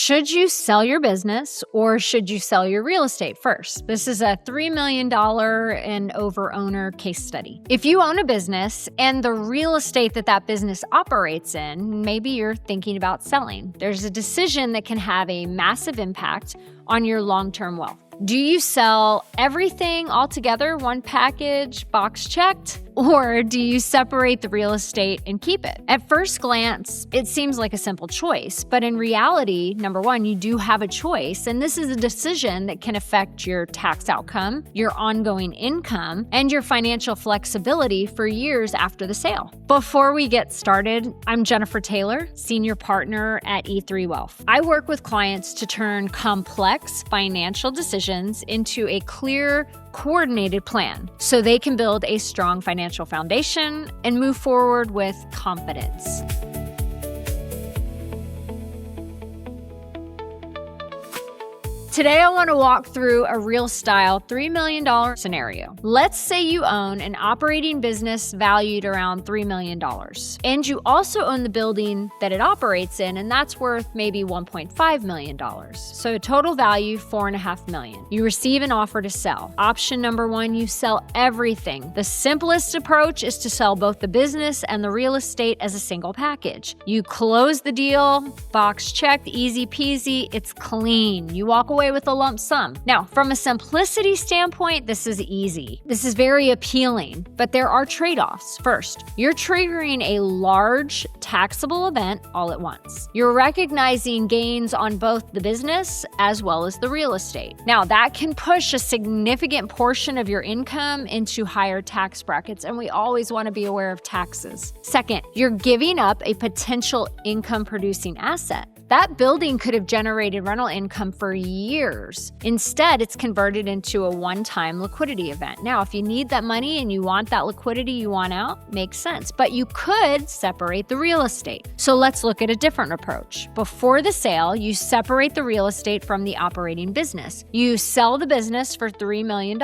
Should you sell your business or should you sell your real estate first? This is a $3 million and over owner case study. If you own a business and the real estate that business operates in, maybe you're thinking about selling. There's a decision that can have a massive impact on your long-term wealth. Do you sell everything all together, one package, box checked? Or do you separate the real estate and keep it? At first glance, it seems like a simple choice, but in reality, number one, you do have a choice, and this is a decision that can affect your tax outcome, your ongoing income, and your financial flexibility for years after the sale. Before we get started, I'm Jennifer Taylor, Senior Partner at E3 Wealth. I work with clients to turn complex financial decisions into a clear, coordinated plan so they can build a strong financial foundation and move forward with confidence. Today, I want to walk through a real-style $3 million scenario. Let's say you own an operating business valued around $3 million, and you also own the building that it operates in, and that's worth maybe $1.5 million. So total value, $4.5 million. You receive an offer to sell. Option number one, you sell everything. The simplest approach is to sell both the business and the real estate as a single package. You close the deal, box checked, easy peasy, it's clean. You walk away with a lump sum. Now, from a simplicity standpoint, this is easy. This is very appealing, but there are trade-offs. First, you're triggering a large taxable event all at once. You're recognizing gains on both the business as well as the real estate. Now, that can push a significant portion of your income into higher tax brackets, and we always want to be aware of taxes. Second, you're giving up a potential income-producing asset. That building could have generated rental income for years. Instead, it's converted into a one-time liquidity event. Now, if you need that money and you want that liquidity you want out, makes sense. But you could separate the real estate. So let's look at a different approach. Before the sale, you separate the real estate from the operating business. You sell the business for $3 million.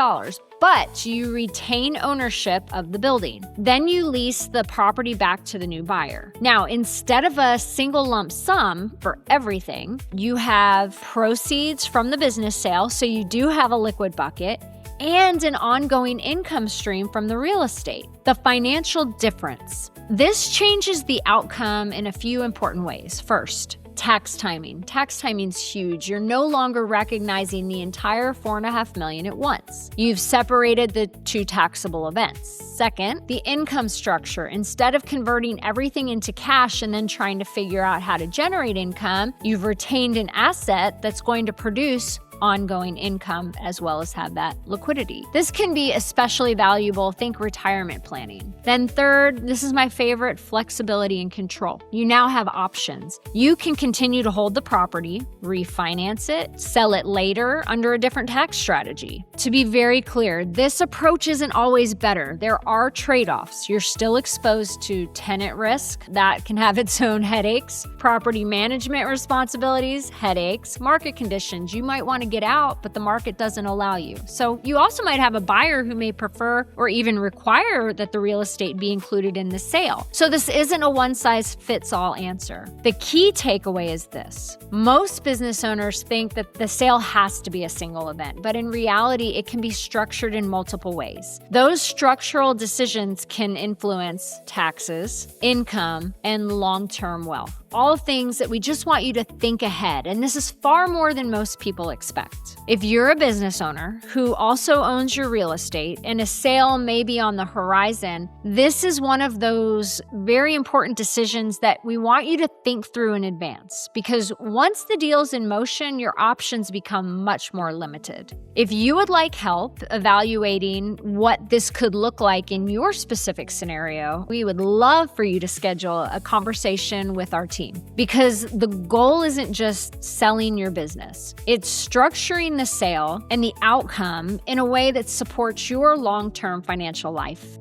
But you retain ownership of the building. Then you lease the property back to the new buyer. Now, instead of a single lump sum for everything, you have proceeds from the business sale, so you do have a liquid bucket, and an ongoing income stream from the real estate. The financial difference. This changes the outcome in a few important ways. First, tax timing. Tax timing's huge. You're no longer recognizing the entire $4.5 million at once. You've separated the two taxable events. Second, the income structure. Instead of converting everything into cash and then trying to figure out how to generate income, you've retained an asset that's going to produce ongoing income as well as have that liquidity. This can be especially valuable, think retirement planning. Then third, this is my favorite, flexibility and control. You now have options. You can continue to hold the property, refinance it, sell it later under a different tax strategy. To be very clear, this approach isn't always better. There are trade-offs. You're still exposed to tenant risk. That can have its own headaches. Property management responsibilities, headaches, market conditions. You might want to get out, but the market doesn't allow you. So you also might have a buyer who may prefer or even require that the real estate be included in the sale. So this isn't a one-size-fits-all answer. The key takeaway is this. Most business owners think that the sale has to be a single event, but in reality, it can be structured in multiple ways. Those structural decisions can influence taxes, income, and long-term wealth. All things that we just want you to think ahead, and this is far more than most people expect. If you're a business owner who also owns your real estate and a sale may be on the horizon, this is one of those very important decisions that we want you to think through in advance, because once the deal's in motion, your options become much more limited. If you would like help evaluating what this could look like in your specific scenario, we would love for you to schedule a conversation with our team, because the goal isn't just selling your business. It's structuring the sale and the outcome in a way that supports your long-term financial life.